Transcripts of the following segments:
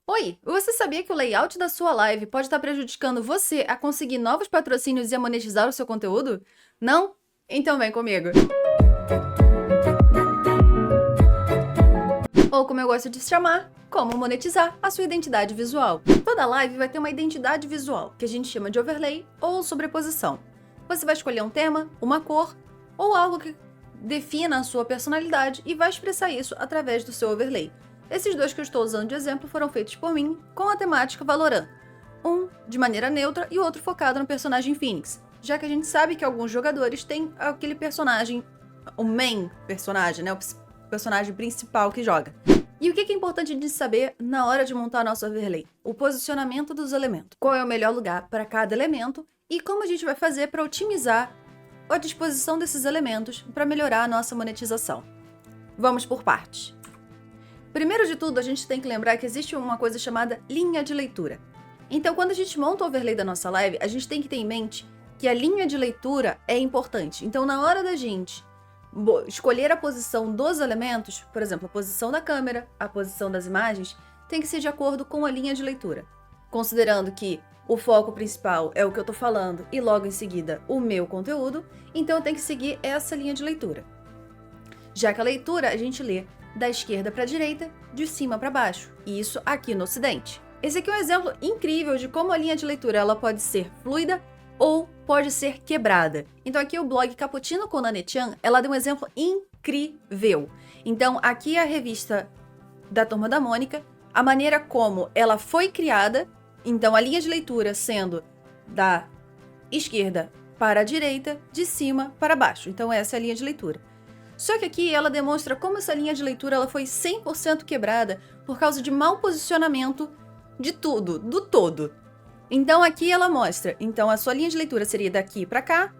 Oi, você sabia que o layout da sua live pode estar prejudicando você a conseguir novos patrocínios e a monetizar o seu conteúdo? Não? Então vem comigo! Ou como eu gosto de chamar, como monetizar a sua identidade visual. Toda live vai ter uma identidade visual, que a gente chama de overlay ou sobreposição. Você vai escolher um tema, uma cor ou algo que defina a sua personalidade e vai expressar isso através do seu overlay. Esses dois que eu estou usando de exemplo foram feitos por mim com a temática Valorant. Um de maneira neutra e o outro focado no personagem Phoenix, já que a gente sabe que alguns jogadores têm aquele personagem, o main personagem, né? O personagem principal que joga. E o que é importante de saber na hora de montar nosso overlay? O posicionamento dos elementos. Qual é o melhor lugar para cada elemento e como a gente vai fazer para otimizar a disposição desses elementos para melhorar a nossa monetização. Vamos por partes. Primeiro de tudo, a gente tem que lembrar que existe uma coisa chamada linha de leitura. Então, quando a gente monta o overlay da nossa live, a gente tem que ter em mente que a linha de leitura é importante. Então, na hora da gente escolher a posição dos elementos, por exemplo, a posição da câmera, a posição das imagens, tem que ser de acordo com a linha de leitura. Considerando que o foco principal é o que eu tô falando e logo em seguida o meu conteúdo, então eu tenho que seguir essa linha de leitura. Já que a leitura a gente lê da esquerda para a direita, de cima para baixo, e isso aqui no ocidente. Esse aqui é um exemplo incrível de como a linha de leitura ela pode ser fluida ou pode ser quebrada. Então aqui o blog Cappuccino com Nane-chan, ela deu um exemplo incrível. Então aqui é a revista da Turma da Mônica, a maneira como ela foi criada, então a linha de leitura sendo da esquerda para a direita, de cima para baixo. Então essa é a linha de leitura. Só que aqui ela demonstra como essa linha de leitura ela foi 100% quebrada por causa de mau posicionamento de tudo, do todo. Então aqui ela mostra, então a sua linha de leitura seria daqui para cá,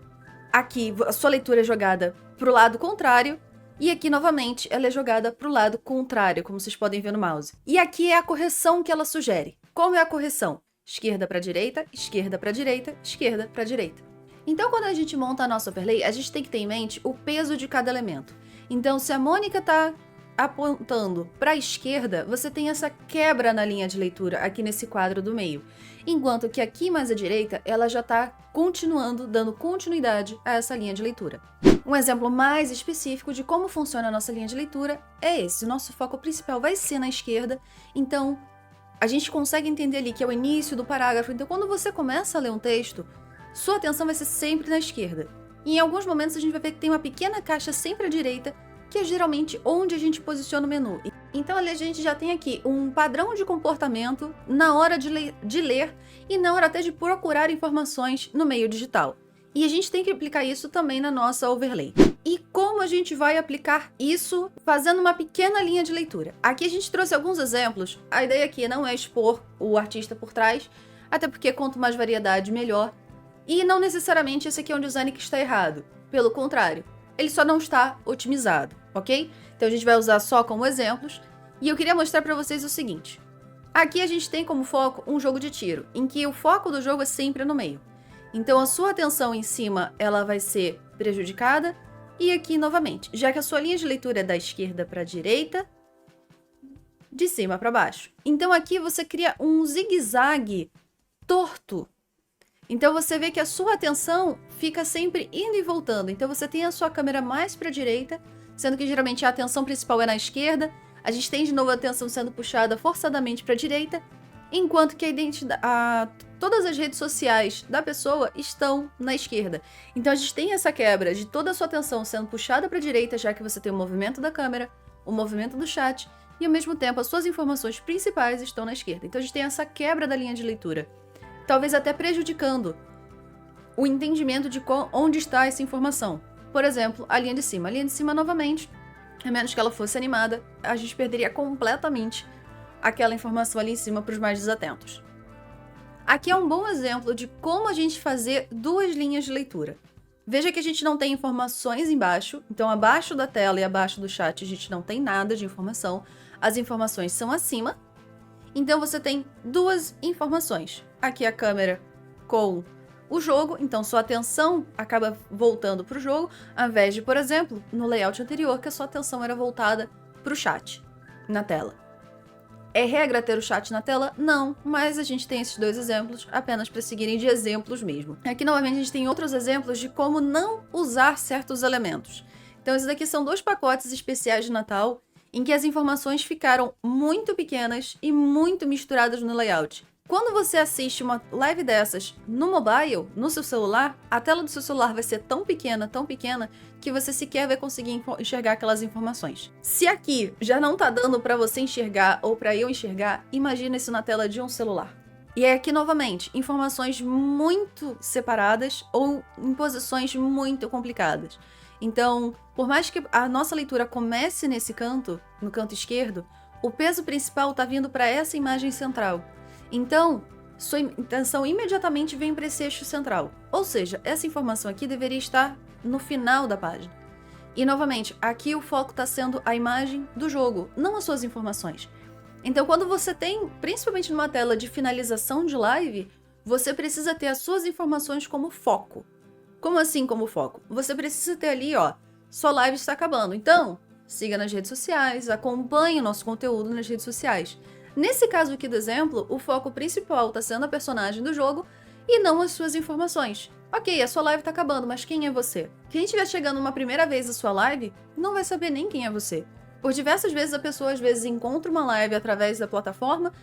aqui a sua leitura é jogada para o lado contrário, e aqui novamente ela é jogada para o lado contrário, como vocês podem ver no mouse. E aqui é a correção que ela sugere. Como é a correção? Esquerda para direita, esquerda para direita, esquerda para direita. Então quando a gente monta a nossa overlay, a gente tem que ter em mente o peso de cada elemento. Então se a Mônica está apontando para a esquerda, você tem essa quebra na linha de leitura aqui nesse quadro do meio. Enquanto que aqui mais à direita, ela já está continuando, dando continuidade a essa linha de leitura. Um exemplo mais específico de como funciona a nossa linha de leitura é esse. O nosso foco principal vai ser na esquerda, então a gente consegue entender ali que é o início do parágrafo. Então quando você começa a ler um texto, sua atenção vai ser sempre na esquerda. E em alguns momentos a gente vai ver que tem uma pequena caixa sempre à direita, que é geralmente onde a gente posiciona o menu. Então ali a gente já tem aqui um padrão de comportamento na hora de ler e na hora até de procurar informações no meio digital. E a gente tem que aplicar isso também na nossa overlay. E como a gente vai aplicar isso fazendo uma pequena linha de leitura? Aqui a gente trouxe alguns exemplos. A ideia aqui não é expor o artista por trás, até porque quanto mais variedade, melhor. E não necessariamente esse aqui é um design que está errado. Pelo contrário, ele só não está otimizado, ok? Então a gente vai usar só como exemplos. E eu queria mostrar para vocês o seguinte. Aqui a gente tem como foco um jogo de tiro, em que o foco do jogo é sempre no meio. Então a sua atenção em cima ela vai ser prejudicada. E aqui novamente, já que a sua linha de leitura é da esquerda para a direita, de cima para baixo. Então aqui você cria um zigue-zague torto. Então você vê que a sua atenção fica sempre indo e voltando. Então você tem a sua câmera mais para a direita, sendo que geralmente a atenção principal é na esquerda. A gente tem de novo a atenção sendo puxada forçadamente para a direita, enquanto que todas as redes sociais da pessoa estão na esquerda. Então a gente tem essa quebra de toda a sua atenção sendo puxada para a direita, já que você tem o movimento da câmera, o movimento do chat, e ao mesmo tempo as suas informações principais estão na esquerda. Então a gente tem essa quebra da linha de leitura. Talvez até prejudicando o entendimento de onde está essa informação. Por exemplo, a linha de cima. A linha de cima, novamente, a menos que ela fosse animada, a gente perderia completamente aquela informação ali em cima para os mais desatentos. Aqui é um bom exemplo de como a gente fazer duas linhas de leitura. Veja que a gente não tem informações embaixo, então abaixo da tela e abaixo do chat a gente não tem nada de informação. As informações são acima. Então você tem duas informações. Aqui a câmera com o jogo, então sua atenção acaba voltando para o jogo, ao invés de, por exemplo, no layout anterior, que a sua atenção era voltada para o chat na tela. É regra ter o chat na tela? Não, mas a gente tem esses dois exemplos apenas para seguirem de exemplos mesmo. Aqui, novamente, a gente tem outros exemplos de como não usar certos elementos. Então, esses daqui são 2 pacotes especiais de Natal em que as informações ficaram muito pequenas e muito misturadas no layout. Quando você assiste uma live dessas no mobile, no seu celular, a tela do seu celular vai ser tão pequena, que você sequer vai conseguir enxergar aquelas informações. Se aqui já não tá dando para você enxergar ou para eu enxergar, imagina isso na tela de um celular. E é aqui, novamente, informações muito separadas ou em posições muito complicadas. Então, por mais que a nossa leitura comece nesse canto, no canto esquerdo, o peso principal tá vindo para essa imagem central. Então, sua atenção imediatamente vem para esse eixo central. Ou seja, essa informação aqui deveria estar no final da página. E, novamente, aqui o foco está sendo a imagem do jogo, não as suas informações. Então, quando você tem, principalmente numa tela de finalização de live, você precisa ter as suas informações como foco. Como assim como foco? Você precisa ter ali, ó, sua live está acabando. Então, siga nas redes sociais, acompanhe o nosso conteúdo nas redes sociais. Nesse caso aqui do exemplo, o foco principal está sendo a personagem do jogo e não as suas informações. Ok, a sua live está acabando, mas quem é você? Quem estiver chegando uma primeira vez à sua live, não vai saber nem quem é você. Por diversas vezes a pessoa às vezes encontra uma live através da plataforma,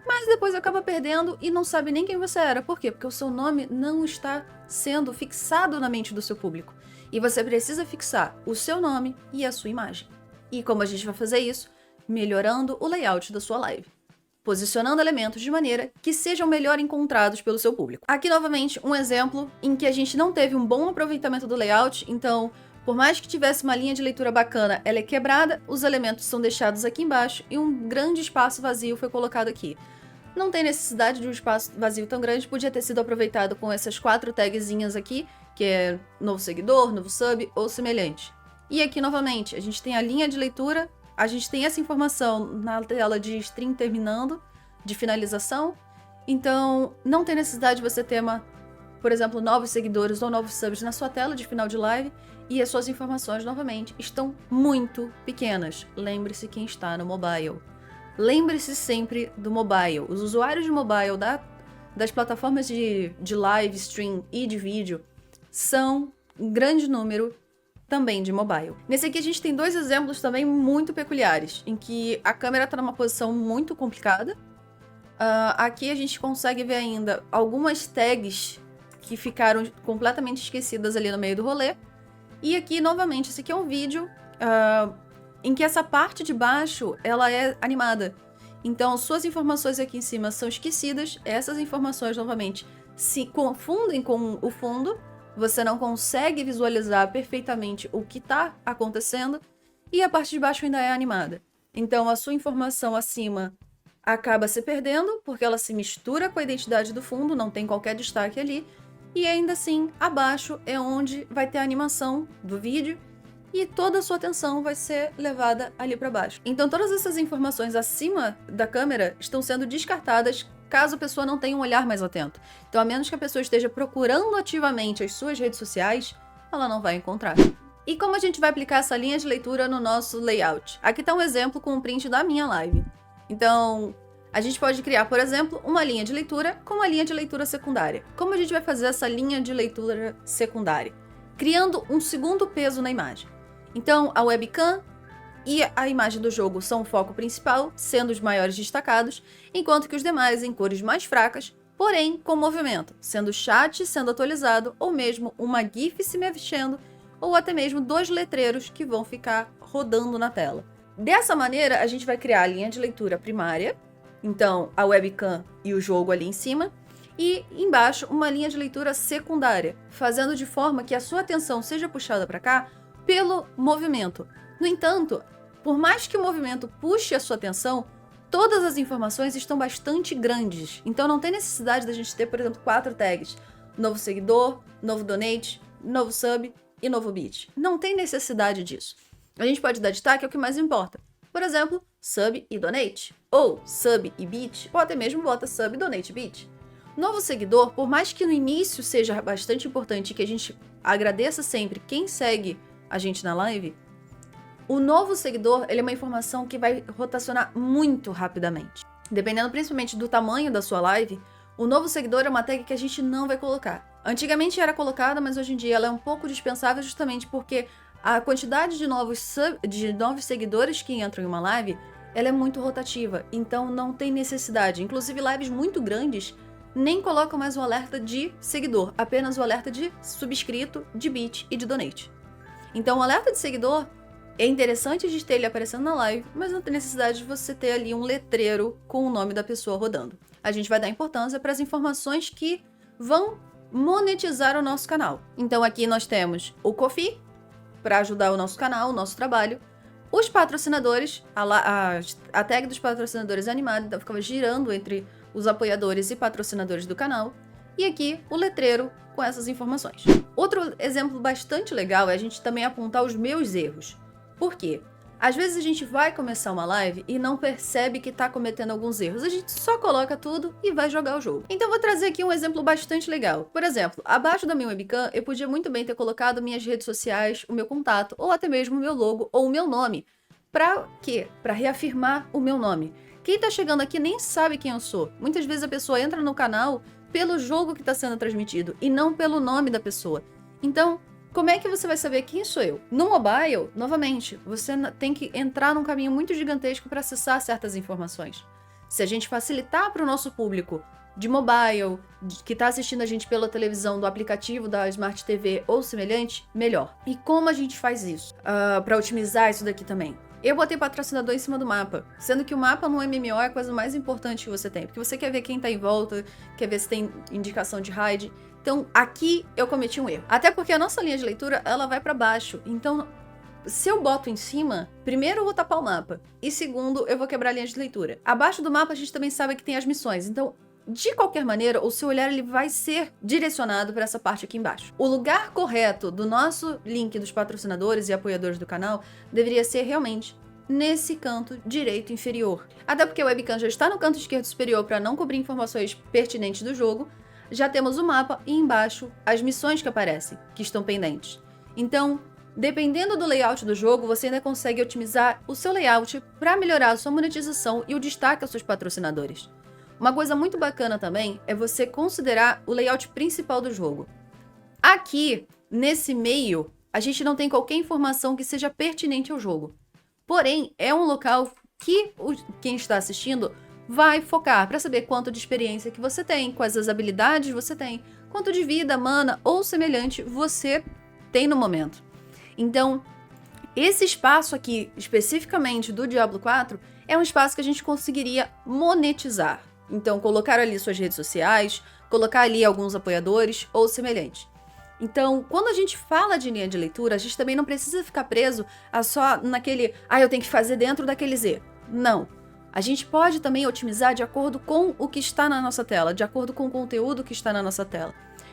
mas depois acaba perdendo e não sabe nem quem você era. Por quê? Porque o seu nome não está sendo fixado na mente do seu público. E você precisa fixar o seu nome e a sua imagem. E como a gente vai fazer isso? Melhorando o layout da sua live, posicionando elementos de maneira que sejam melhor encontrados pelo seu público. Aqui, novamente, um exemplo em que a gente não teve um bom aproveitamento do layout, então, por mais que tivesse uma linha de leitura bacana, ela é quebrada, os elementos são deixados aqui embaixo e um grande espaço vazio foi colocado aqui. Não tem necessidade de um espaço vazio tão grande, podia ter sido aproveitado com essas 4 tagzinhas aqui, que é novo seguidor, novo sub ou semelhante. E aqui, novamente, a gente tem a linha de leitura. A gente tem essa informação na tela de stream terminando, de finalização. Então, não tem necessidade de você ter, por exemplo, novos seguidores ou novos subs na sua tela de final de live. E as suas informações, novamente, estão muito pequenas. Lembre-se quem está no mobile. Lembre-se sempre do mobile. Os usuários de mobile das plataformas de live, stream e de vídeo são um grande número também de mobile. Nesse aqui a gente tem 2 exemplos também muito peculiares, em que a câmera está numa posição muito complicada. Aqui a gente consegue ver ainda algumas tags que ficaram completamente esquecidas ali no meio do rolê. E aqui, novamente, esse aqui é um vídeo em que essa parte de baixo ela é animada. Então, suas informações aqui em cima são esquecidas. Essas informações, novamente, se confundem com o fundo. Você não consegue visualizar perfeitamente o que está acontecendo e a parte de baixo ainda é animada. Então, a sua informação acima acaba se perdendo porque ela se mistura com a identidade do fundo, não tem qualquer destaque ali. E ainda assim, abaixo é onde vai ter a animação do vídeo e toda a sua atenção vai ser levada ali para baixo. Então, todas essas informações acima da câmera estão sendo descartadas caso a pessoa não tenha um olhar mais atento. Então, a menos que a pessoa esteja procurando ativamente as suas redes sociais, ela não vai encontrar. E como a gente vai aplicar essa linha de leitura no nosso layout? Aqui está um exemplo com um print da minha live. Então, a gente pode criar, por exemplo, uma linha de leitura com uma linha de leitura secundária. Como a gente vai fazer essa linha de leitura secundária? Criando um segundo peso na imagem. Então, a webcam e a imagem do jogo são o foco principal, sendo os maiores destacados, enquanto que os demais em cores mais fracas, porém com movimento, sendo o chat sendo atualizado, ou mesmo uma GIF se mexendo, ou até mesmo 2 letreiros que vão ficar rodando na tela. Dessa maneira, a gente vai criar a linha de leitura primária, então a webcam e o jogo ali em cima, e embaixo uma linha de leitura secundária, fazendo de forma que a sua atenção seja puxada para cá pelo movimento. No entanto, por mais que o movimento puxe a sua atenção, todas as informações estão bastante grandes. Então não tem necessidade da gente ter, por exemplo, 4 tags. Novo seguidor, novo donate, novo sub e novo bit. Não tem necessidade disso. A gente pode dar destaque ao que mais importa. Por exemplo, sub e donate. Ou sub e bit, ou até mesmo bota sub, donate, bit. Novo seguidor, por mais que no início seja bastante importante que a gente agradeça sempre quem segue a gente na live, o novo seguidor, ele é uma informação que vai rotacionar muito rapidamente. Dependendo principalmente do tamanho da sua live, o novo seguidor é uma tag que a gente não vai colocar. Antigamente era colocada, mas hoje em dia ela é um pouco dispensável justamente porque a quantidade de novos seguidores que entram em uma live, ela é muito rotativa, então não tem necessidade. Inclusive lives muito grandes nem colocam mais o alerta de seguidor, apenas o alerta de subscrito, de bit e de donate. Então o alerta de seguidor é interessante a gente ter ele aparecendo na live, mas não tem necessidade de você ter ali um letreiro com o nome da pessoa rodando. A gente vai dar importância para as informações que vão monetizar o nosso canal. Então aqui nós temos o Ko-fi, para ajudar o nosso canal, o nosso trabalho. Os patrocinadores, a tag dos patrocinadores animada, então ficava girando entre os apoiadores e patrocinadores do canal. E aqui o letreiro com essas informações. Outro exemplo bastante legal é a gente também apontar os meus erros. Por quê? Às vezes a gente vai começar uma live e não percebe que está cometendo alguns erros. A gente só coloca tudo e vai jogar o jogo. Então vou trazer aqui um exemplo bastante legal. Por exemplo, abaixo da minha webcam eu podia muito bem ter colocado minhas redes sociais, o meu contato, ou até mesmo o meu logo ou o meu nome. Pra quê? Pra reafirmar o meu nome. Quem tá chegando aqui nem sabe quem eu sou. Muitas vezes a pessoa entra no canal pelo jogo que está sendo transmitido e não pelo nome da pessoa. Então, como é que você vai saber quem sou eu? No mobile, novamente, você tem que entrar num caminho muito gigantesco para acessar certas informações. Se a gente facilitar para o nosso público de mobile, que está assistindo a gente pela televisão, do aplicativo da Smart TV ou semelhante, melhor. E como a gente faz isso? Para otimizar isso daqui também. Eu botei patrocinador em cima do mapa, sendo que o mapa no MMO é a coisa mais importante que você tem, porque você quer ver quem tá em volta, quer ver se tem indicação de raid. Então, aqui eu cometi um erro. Até porque a nossa linha de leitura, ela vai para baixo. Então, se eu boto em cima, primeiro eu vou tapar o mapa, e segundo, eu vou quebrar a linha de leitura. Abaixo do mapa, a gente também sabe que tem as missões, então de qualquer maneira, o seu olhar ele vai ser direcionado para essa parte aqui embaixo. O lugar correto do nosso link dos patrocinadores e apoiadores do canal deveria ser realmente nesse canto direito inferior. Até porque o webcam já está no canto esquerdo superior para não cobrir informações pertinentes do jogo. Já temos o mapa e embaixo as missões que aparecem, que estão pendentes. Então, dependendo do layout do jogo, você ainda consegue otimizar o seu layout para melhorar a sua monetização e o destaque aos seus patrocinadores. Uma coisa muito bacana também é você considerar o layout principal do jogo. Aqui, nesse meio, a gente não tem qualquer informação que seja pertinente ao jogo. Porém, é um local que quem está assistindo vai focar para saber quanto de experiência que você tem, quais as habilidades você tem, quanto de vida, mana ou semelhante você tem no momento. Então, esse espaço aqui, especificamente do Diablo 4, é um espaço que a gente conseguiria monetizar. Então, colocar ali suas redes sociais, colocar ali alguns apoiadores ou semelhante. Então, quando a gente fala de linha de leitura, a gente também não precisa ficar preso a só naquele, eu tenho que fazer dentro daquele Z. Não. A gente pode também otimizar de acordo com o que está na nossa tela, de acordo com o conteúdo que está na nossa tela.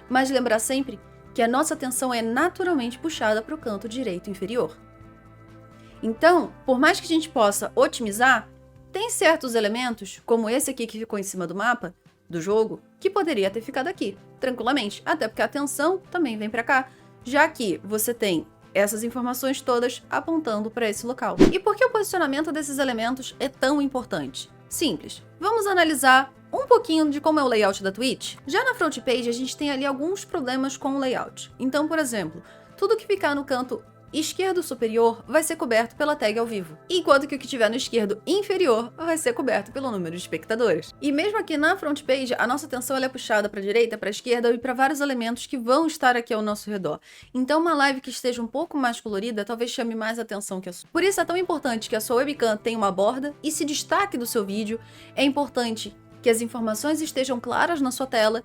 Mas lembrar sempre que a nossa atenção é naturalmente puxada para o canto direito inferior. Então, por mais que a gente possa otimizar, tem certos elementos, como esse aqui que ficou em cima do mapa, do jogo, que poderia ter ficado aqui, tranquilamente. Até porque a atenção também vem para cá, já que você tem essas informações todas apontando para esse local. E por que o posicionamento desses elementos é tão importante? Simples. Vamos analisar um pouquinho de como é o layout da Twitch. Já na front page, a gente tem ali alguns problemas com o layout. Então, por exemplo, tudo que ficar no canto esquerdo superior vai ser coberto pela tag ao vivo, enquanto que o que tiver no esquerdo inferior vai ser coberto pelo número de espectadores. E mesmo aqui na front page, a nossa atenção é puxada para a direita, para a esquerda e para vários elementos que vão estar aqui ao nosso redor. Então uma live que esteja um pouco mais colorida talvez chame mais atenção que a sua. Por isso é tão importante que a sua webcam tenha uma borda e se destaque do seu vídeo. É importante que as informações estejam claras na sua tela.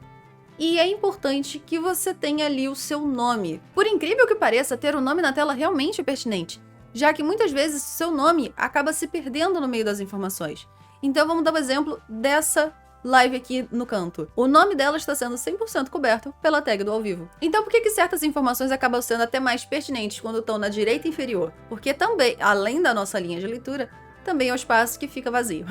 E é importante que você tenha ali o seu nome. Por incrível que pareça, ter o nome na tela realmente é pertinente, já que muitas vezes o seu nome acaba se perdendo no meio das informações. Então vamos dar um exemplo dessa live aqui no canto. O nome dela está sendo 100% coberto pela tag do ao vivo. Então por que certas informações acabam sendo até mais pertinentes quando estão na direita inferior? Porque também, além da nossa linha de leitura, também é o espaço que fica vazio.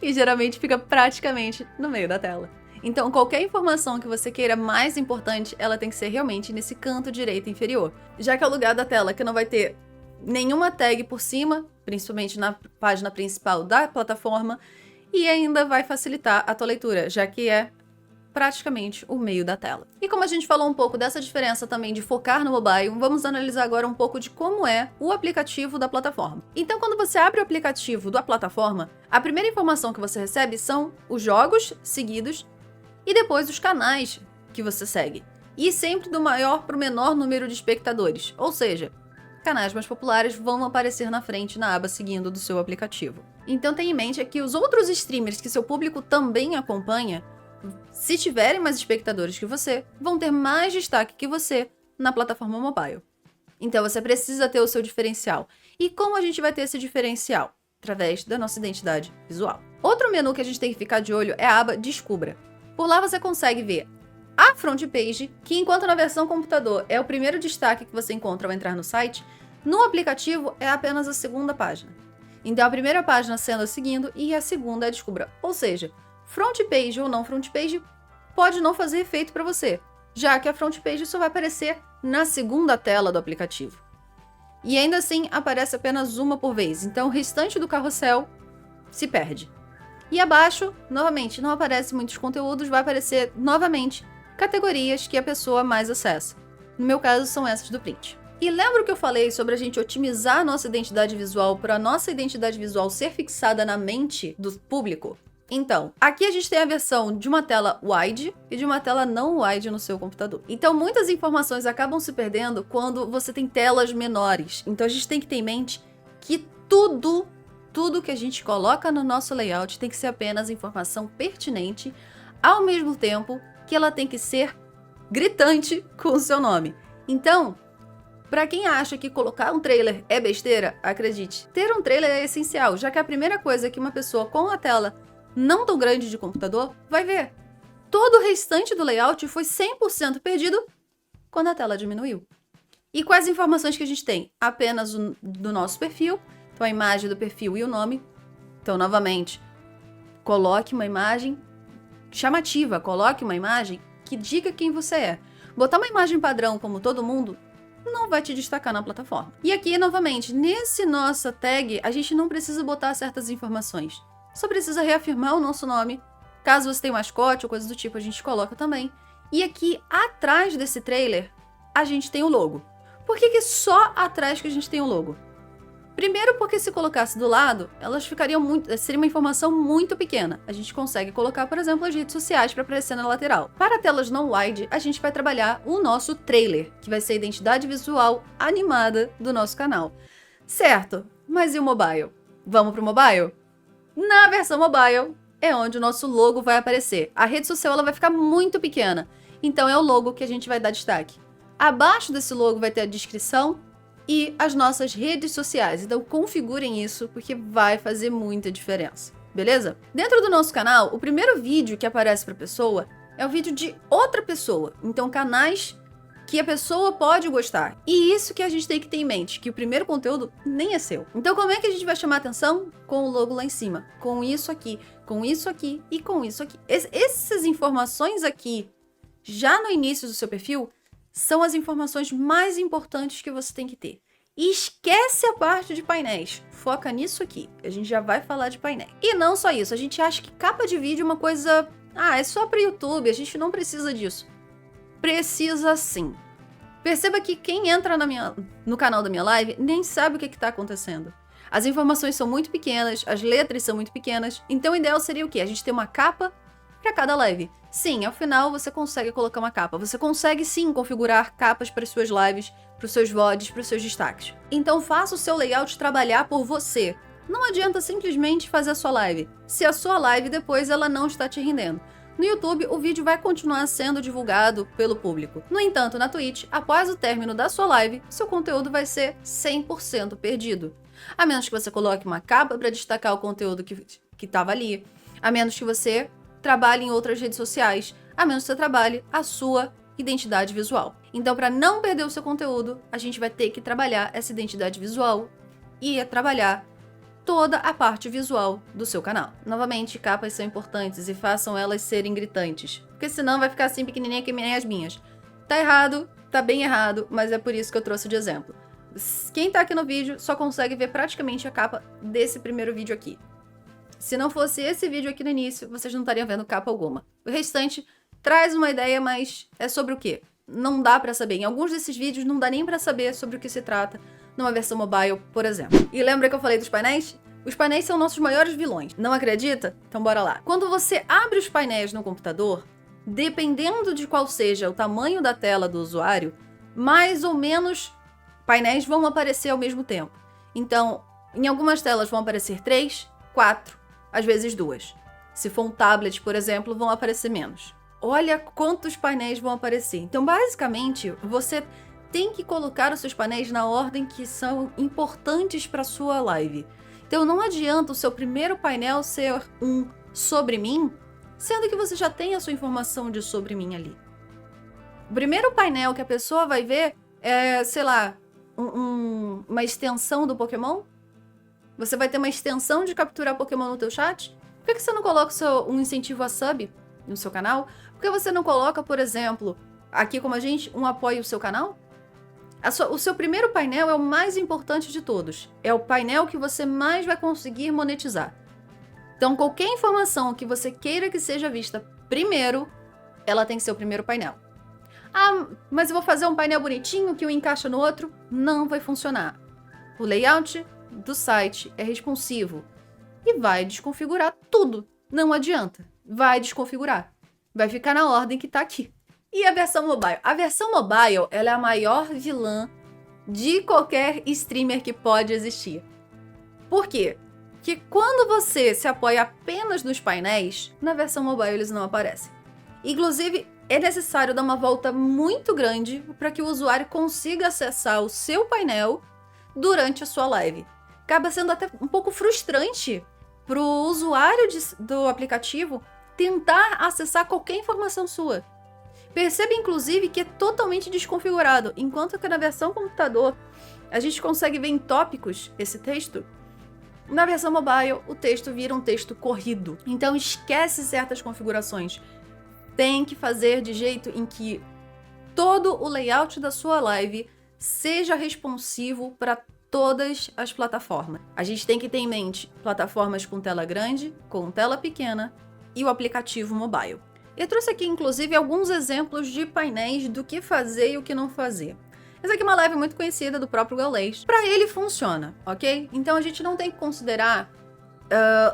E geralmente fica praticamente no meio da tela. Então, qualquer informação que você queira mais importante, ela tem que ser realmente nesse canto direito inferior. Já que é o lugar da tela que não vai ter nenhuma tag por cima, principalmente na página principal da plataforma, e ainda vai facilitar a tua leitura, já que é praticamente o meio da tela. E como a gente falou um pouco dessa diferença também de focar no mobile, vamos analisar agora um pouco de como é o aplicativo da plataforma. Então, quando você abre o aplicativo da plataforma, a primeira informação que você recebe são os jogos seguidos e depois os canais que você segue. E sempre do maior para o menor número de espectadores, ou seja, canais mais populares vão aparecer na frente na aba seguindo do seu aplicativo. Então tenha em mente que os outros streamers que seu público também acompanha, se tiverem mais espectadores que você, vão ter mais destaque que você na plataforma mobile. Então você precisa ter o seu diferencial. E como a gente vai ter esse diferencial? Através da nossa identidade visual. Outro menu que a gente tem que ficar de olho é a aba Descubra. Por lá você consegue ver a front page, que enquanto na versão computador é o primeiro destaque que você encontra ao entrar no site, no aplicativo é apenas a segunda página. Então a primeira página sendo a seguindo e a segunda é a Descubra. Ou seja, front page ou não front page pode não fazer efeito para você, já que a front page só vai aparecer na segunda tela do aplicativo. E ainda assim aparece apenas uma por vez, então o restante do carrossel se perde. E abaixo, novamente, não aparece muitos conteúdos, vai aparecer novamente categorias que a pessoa mais acessa. No meu caso, são essas do print. E lembra que eu falei sobre a gente otimizar a nossa identidade visual para a nossa identidade visual ser fixada na mente do público? Então, aqui a gente tem a versão de uma tela wide e de uma tela não wide no seu computador. Então, muitas informações acabam se perdendo quando você tem telas menores. Então, a gente tem que ter em mente que tudo que a gente coloca no nosso layout tem que ser apenas informação pertinente, ao mesmo tempo que ela tem que ser gritante com o seu nome. Então, para quem acha que colocar um trailer é besteira, acredite, ter um trailer é essencial, já que é a primeira coisa que uma pessoa com a tela não tão grande de computador vai ver. Todo o restante do layout foi 100% perdido quando a tela diminuiu. E quais informações que a gente tem? Apenas do nosso perfil, então a imagem do perfil e o nome. Então, novamente, coloque uma imagem chamativa, coloque uma imagem que diga quem você é. Botar uma imagem padrão como todo mundo não vai te destacar na plataforma. E aqui, novamente, nesse nossa tag, a gente não precisa botar certas informações. Só precisa reafirmar o nosso nome. Caso você tenha um mascote ou coisa do tipo, a gente coloca também. E aqui, atrás desse trailer, a gente tem o logo. Por que só atrás que a gente tem o logo? Primeiro porque se colocasse do lado, elas ficariam seria uma informação muito pequena. A gente consegue colocar, por exemplo, as redes sociais para aparecer na lateral. Para telas não wide, a gente vai trabalhar o nosso trailer, que vai ser a identidade visual animada do nosso canal. Certo, mas e o mobile? Vamos para o mobile? Na versão mobile é onde o nosso logo vai aparecer. A rede social ela vai ficar muito pequena, então é o logo que a gente vai dar destaque. Abaixo desse logo vai ter a descrição e as nossas redes sociais. Então configurem isso porque vai fazer muita diferença, beleza? Dentro do nosso canal, o primeiro vídeo que aparece para a pessoa é o vídeo de outra pessoa. Então canais que a pessoa pode gostar. E isso que a gente tem que ter em mente, que o primeiro conteúdo nem é seu. Então como é que a gente vai chamar atenção? Com o logo lá em cima, com isso aqui e com isso aqui. Essas informações aqui, já no início do seu perfil, são as informações mais importantes que você tem que ter. E esquece a parte de painéis. Foca nisso aqui. A gente já vai falar de painéis. E não só isso. A gente acha que capa de vídeo é uma coisa... é só para YouTube. A gente não precisa disso. Precisa sim. Perceba que quem entra no canal da minha live nem sabe o que está acontecendo. As informações são muito pequenas. As letras são muito pequenas. Então o ideal seria o quê? A gente ter uma capa para cada live. Sim, ao final você consegue colocar uma capa. Você consegue sim configurar capas para as suas lives, para os seus VODs, para os seus destaques. Então faça o seu layout trabalhar por você. Não adianta simplesmente fazer a sua live, se a sua live depois ela não está te rendendo. No YouTube, o vídeo vai continuar sendo divulgado pelo público. No entanto, na Twitch, após o término da sua live, seu conteúdo vai ser 100% perdido. A menos que você coloque uma capa para destacar o conteúdo que estava ali. A menos que você trabalhe em outras redes sociais, a menos que você trabalhe a sua identidade visual. Então, para não perder o seu conteúdo, a gente vai ter que trabalhar essa identidade visual e trabalhar toda a parte visual do seu canal. Novamente, capas são importantes e façam elas serem gritantes, porque senão vai ficar assim pequenininha que nem as minhas. Tá errado, tá bem errado, mas é por isso que eu trouxe de exemplo. Quem tá aqui no vídeo só consegue ver praticamente a capa desse primeiro vídeo aqui. Se não fosse esse vídeo aqui no início, vocês não estariam vendo capa alguma. O restante traz uma ideia, mas é sobre o quê? Não dá pra saber. Em alguns desses vídeos não dá nem pra saber sobre o que se trata numa versão mobile, por exemplo. E lembra que eu falei dos painéis? Os painéis são nossos maiores vilões. Não acredita? Então bora lá. Quando você abre os painéis no computador, dependendo de qual seja o tamanho da tela do usuário, mais ou menos painéis vão aparecer ao mesmo tempo. Então, em algumas telas vão aparecer 3, 4, às vezes 2. Se for um tablet, por exemplo, vão aparecer menos. Olha quantos painéis vão aparecer. Então, basicamente, você tem que colocar os seus painéis na ordem que são importantes para sua live. Então, não adianta o seu primeiro painel ser um sobre mim, sendo que você já tem a sua informação de sobre mim ali. O primeiro painel que a pessoa vai ver é, sei lá, uma extensão do Pokémon. Você vai ter uma extensão de capturar Pokémon no teu chat. Por que você não coloca um incentivo a sub no seu canal? Por que você não coloca, por exemplo, aqui como a gente, um apoio ao seu canal? O seu primeiro painel é o mais importante de todos. É o painel que você mais vai conseguir monetizar. Então, qualquer informação que você queira que seja vista primeiro, ela tem que ser o primeiro painel. Ah, mas eu vou fazer um painel bonitinho que um encaixa no outro? Não vai funcionar. O layout do site é responsivo e vai desconfigurar tudo. Não adianta. Vai desconfigurar. Vai ficar na ordem que tá aqui. E a versão mobile? A versão mobile, ela é a maior vilã de qualquer streamer que pode existir. Por quê? Porque quando você se apoia apenas nos painéis, na versão mobile eles não aparecem. Inclusive, é necessário dar uma volta muito grande para que o usuário consiga acessar o seu painel durante a sua live. Acaba sendo até um pouco frustrante para o usuário do aplicativo tentar acessar qualquer informação sua. Perceba, inclusive, que é totalmente desconfigurado. Enquanto que na versão computador a gente consegue ver em tópicos esse texto, na versão mobile o texto vira um texto corrido. Então esquece certas configurações. Tem que fazer de jeito em que todo o layout da sua live seja responsivo para todas as plataformas. A gente tem que ter em mente plataformas com tela grande, com tela pequena e o aplicativo mobile. Eu trouxe aqui, inclusive, alguns exemplos de painéis do que fazer e o que não fazer. Essa aqui é uma live muito conhecida do próprio Gaules. Para ele funciona, ok? Então a gente não tem que considerar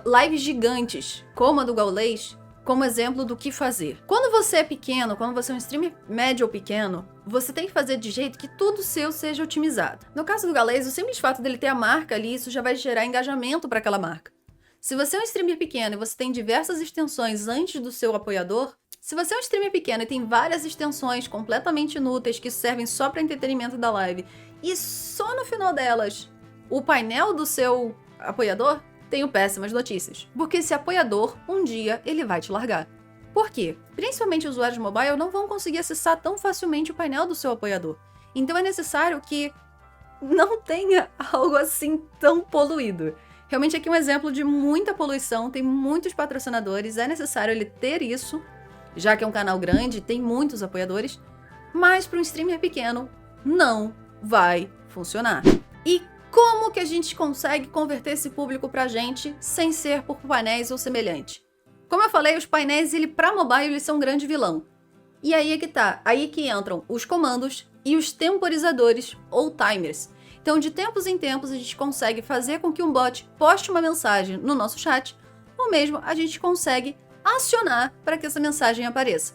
lives gigantes, como a do Gaules, como exemplo do que fazer. Quando você é pequeno, quando você é um streamer médio ou pequeno, você tem que fazer de jeito que tudo seu seja otimizado. No caso do Gaules, o simples fato dele ter a marca ali, isso já vai gerar engajamento para aquela marca. Se você é um streamer pequeno e você tem diversas extensões antes do seu apoiador, se você é um streamer pequeno e tem várias extensões completamente inúteis que servem só para entretenimento da live, e só no final delas o painel do seu apoiador, tenho péssimas notícias. Porque esse apoiador, um dia, ele vai te largar. Por quê? Principalmente usuários mobile não vão conseguir acessar tão facilmente o painel do seu apoiador. Então é necessário que não tenha algo assim tão poluído. Realmente aqui é um exemplo de muita poluição, tem muitos patrocinadores, é necessário ele ter isso, já que é um canal grande, tem muitos apoiadores, mas para um streamer pequeno não vai funcionar. E como que a gente consegue converter esse público pra gente sem ser por painéis ou semelhante? Como eu falei, os painéis, para mobile, eles são um grande vilão. E aí é que tá, aí que entram os comandos e os temporizadores ou timers. Então, de tempos em tempos, a gente consegue fazer com que um bot poste uma mensagem no nosso chat, ou mesmo a gente consegue acionar para que essa mensagem apareça.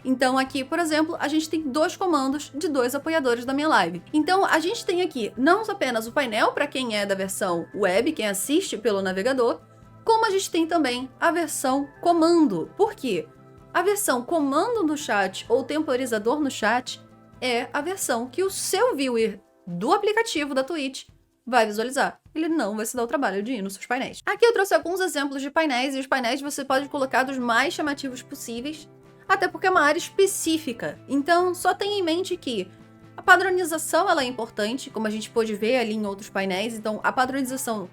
Então, aqui, por exemplo, a gente tem 2 comandos de 2 apoiadores da minha live. Então, a gente tem aqui não apenas o painel para quem é da versão web, quem assiste pelo navegador, como a gente tem também a versão comando. Por quê? A versão comando no chat ou temporizador no chat é a versão que o seu viewer do aplicativo da Twitch vai visualizar. Ele não vai se dar o trabalho de ir nos seus painéis. Aqui eu trouxe alguns exemplos de painéis, e os painéis você pode colocar dos mais chamativos possíveis, até porque é uma área específica. Então, só tenha em mente que a padronização ela é importante, como a gente pôde ver ali em outros painéis. Então, a padronização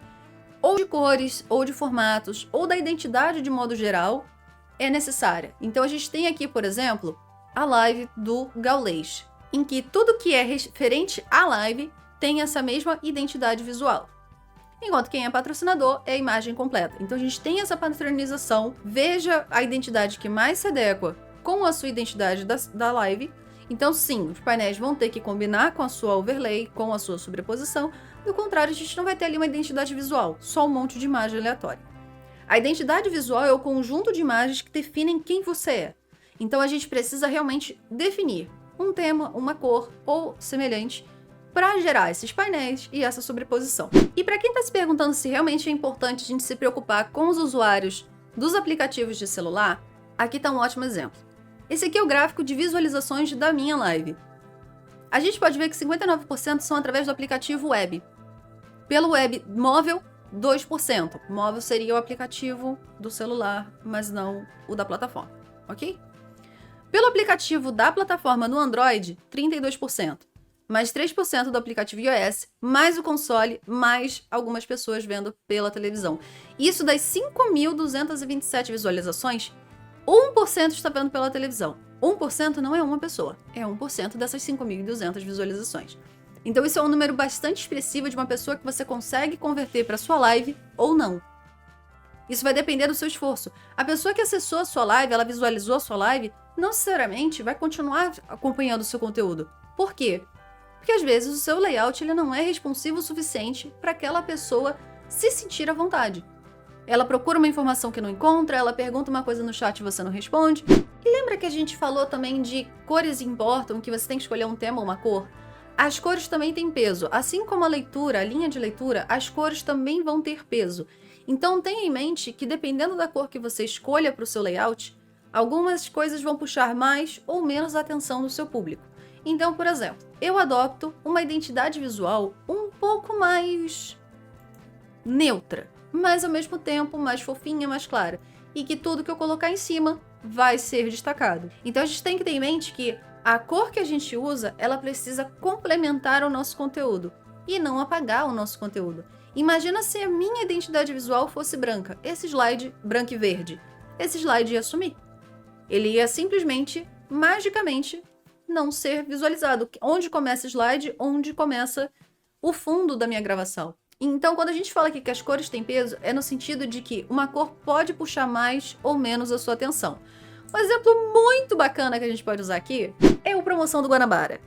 ou de cores, ou de formatos, ou da identidade de modo geral, é necessária. Então, a gente tem aqui, por exemplo, a live do Gaules, em que tudo que é referente à live tem essa mesma identidade visual. enquanto quem é patrocinador é a imagem completa. Então a gente tem essa padronização, veja a identidade que mais se adequa com a sua identidade da live. Então sim, os painéis vão ter que combinar com a sua overlay, com a sua sobreposição. Do contrário, a gente não vai ter ali uma identidade visual, só um monte de imagem aleatória. A identidade visual é o conjunto de imagens que definem quem você é. Então a gente precisa realmente definir um tema, uma cor ou semelhante para gerar esses painéis e essa sobreposição. E para quem está se perguntando se realmente é importante a gente se preocupar com os usuários dos aplicativos de celular, aqui está um ótimo exemplo. Esse aqui é o gráfico de visualizações da minha live. A gente pode ver que 59% são através do aplicativo web. Pelo web móvel, 2%. Móvel seria o aplicativo do celular, mas não o da plataforma, ok? Pelo aplicativo da plataforma no Android, 32%. Mais 3% do aplicativo iOS, mais o console, mais algumas pessoas vendo pela televisão. Isso das 5.227 visualizações, 1% está vendo pela televisão. 1% não é uma pessoa, é 1% dessas 5.200 visualizações. Então isso é um número bastante expressivo de uma pessoa que você consegue converter para sua live ou não. Isso vai depender do seu esforço. A pessoa que acessou a sua live, ela visualizou a sua live, não necessariamente vai continuar acompanhando o seu conteúdo. Por quê? Porque às vezes o seu layout ele não é responsivo o suficiente para aquela pessoa se sentir à vontade. Ela procura uma informação que não encontra, ela pergunta uma coisa no chat e você não responde. E lembra que a gente falou também de cores importam, que você tem que escolher um tema ou uma cor? As cores também têm peso. Assim como a leitura, a linha de leitura, as cores também vão ter peso. Então tenha em mente que dependendo da cor que você escolha para o seu layout, algumas coisas vão puxar mais ou menos a atenção do seu público. Então, por exemplo, eu adopto uma identidade visual um pouco mais neutra, mas ao mesmo tempo mais fofinha, mais clara, e que tudo que eu colocar em cima vai ser destacado. Então a gente tem que ter em mente que a cor que a gente usa, ela precisa complementar o nosso conteúdo e não apagar o nosso conteúdo. Imagina se a minha identidade visual fosse branca, esse slide branco e verde. Esse slide ia sumir. Ele ia simplesmente, magicamente, não ser visualizado. Onde começa o slide, onde começa o fundo da minha gravação. Então, quando a gente fala aqui que as cores têm peso, é no sentido de que uma cor pode puxar mais ou menos a sua atenção. Um exemplo muito bacana que a gente pode usar aqui é o promoção do Guanabara.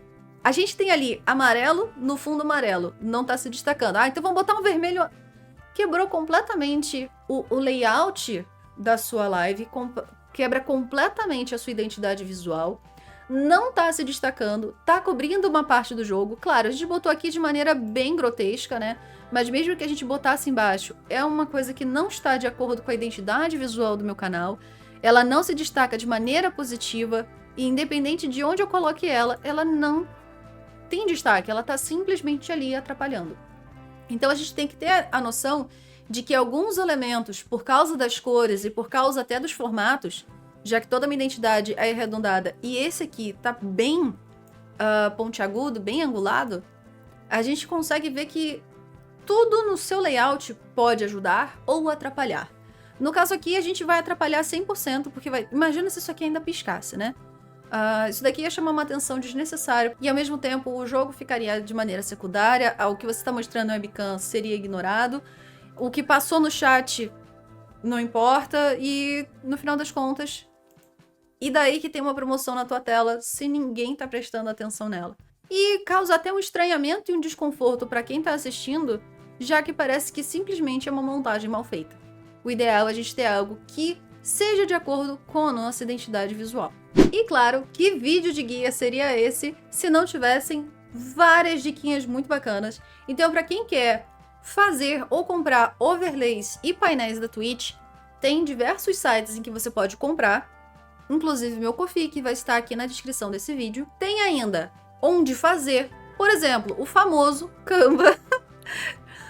A gente tem ali amarelo no fundo amarelo, não está se destacando. Então vamos botar um vermelho. Quebrou completamente o layout da sua live, quebra completamente a sua identidade visual. Não tá se destacando, tá cobrindo uma parte do jogo. Claro, a gente botou aqui de maneira bem grotesca, né? Mas mesmo que a gente botasse embaixo, é uma coisa que não está de acordo com a identidade visual do meu canal. Ela não se destaca de maneira positiva e independente de onde eu coloque ela, ela não tem destaque, ela tá simplesmente ali atrapalhando. Então a gente tem que ter a noção de que alguns elementos, por causa das cores e por causa até dos formatos, já que toda a minha identidade é arredondada e esse aqui tá bem pontiagudo, bem angulado, a gente consegue ver que tudo no seu layout pode ajudar ou atrapalhar. No caso aqui, a gente vai atrapalhar 100%, porque imagina se isso aqui ainda piscasse, né? Isso daqui ia chamar uma atenção desnecessária e ao mesmo tempo o jogo ficaria de maneira secundária, o que você está mostrando no webcam seria ignorado, o que passou no chat não importa e no final das contas, e daí que tem uma promoção na tua tela se ninguém tá prestando atenção nela. E causa até um estranhamento e um desconforto para quem tá assistindo, já que parece que simplesmente é uma montagem mal feita. O ideal é a gente ter algo que seja de acordo com a nossa identidade visual. E claro, que vídeo de guia seria esse se não tivessem várias diquinhas muito bacanas. Então, para quem quer fazer ou comprar overlays e painéis da Twitch, tem diversos sites em que você pode comprar, inclusive meu Ko-fi, que vai estar aqui na descrição desse vídeo. Tem ainda onde fazer, por exemplo, o famoso Canva.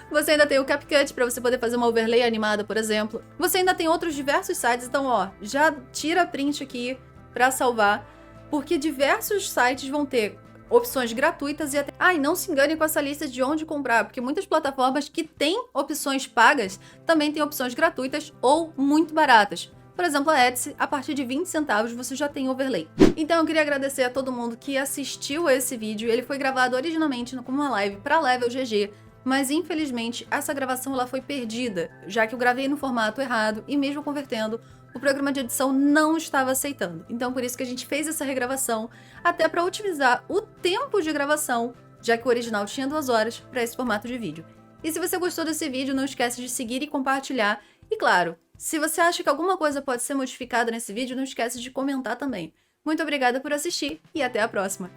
Você ainda tem o CapCut para você poder fazer uma overlay animada, por exemplo. Você ainda tem outros diversos sites, então ó, já tira print aqui para salvar, porque diversos sites vão ter opções gratuitas e até... e não se engane com essa lista de onde comprar, porque muitas plataformas que têm opções pagas também têm opções gratuitas ou muito baratas. Por exemplo, a Etsy, a partir de 20 centavos você já tem overlay. Então eu queria agradecer a todo mundo que assistiu a esse vídeo. Ele foi gravado originalmente como uma live para Level GG, mas infelizmente essa gravação ela foi perdida, já que eu gravei no formato errado e mesmo convertendo, o programa de edição não estava aceitando. Então por isso que a gente fez essa regravação, até para otimizar o tempo de gravação, já que o original tinha 2 horas para esse formato de vídeo. E se você gostou desse vídeo, não esquece de seguir e compartilhar. E claro, se você acha que alguma coisa pode ser modificada nesse vídeo, não esquece de comentar também. Muito obrigada por assistir e até a próxima!